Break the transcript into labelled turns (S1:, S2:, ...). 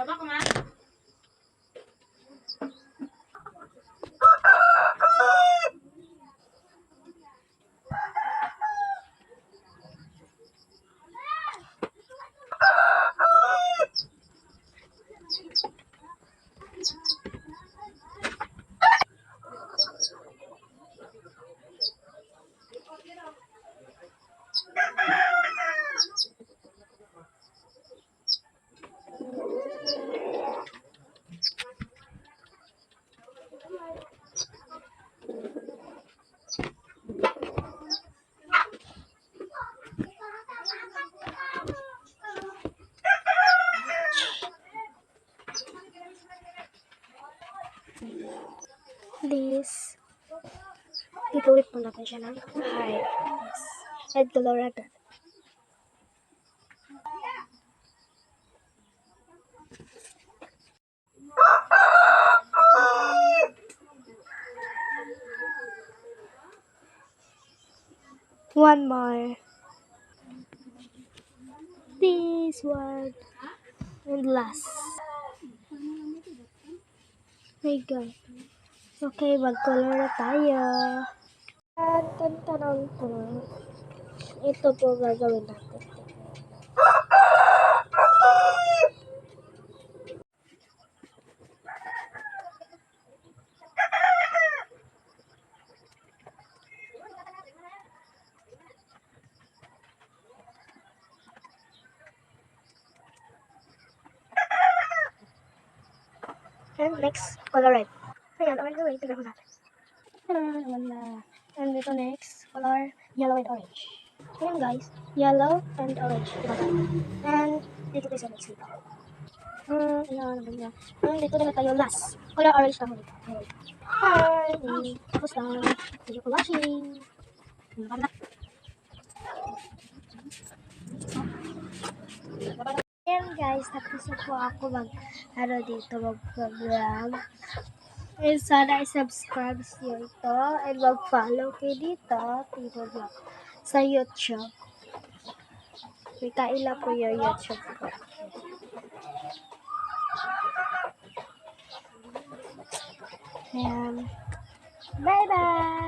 S1: Baba ko nga.
S2: Please, itulit po natin siya ng hi. Yes. Head color agad. One more. This one. And last. My God. Okay, mag-color na tayo. Tan. Ito po gagawin natin. And next, color red. Ayan, okay, tignan ko natin. And ito next, color yellow and orange. Ayan guys, yellow and orange. And dito tayo sa next dito. Ayan, ganyan. And dito na tayo last. Color orange lang ulit. Hi! Tapos lang. Thank you for watching. Ayan guys, tapos na po ako dito mag-vlog. And sana i-subscribe niyo ito and mag-follow kayo dito, Tito Vlog, sa YouTube. May kaila po yung YouTube ko. Ayan. Bye-bye!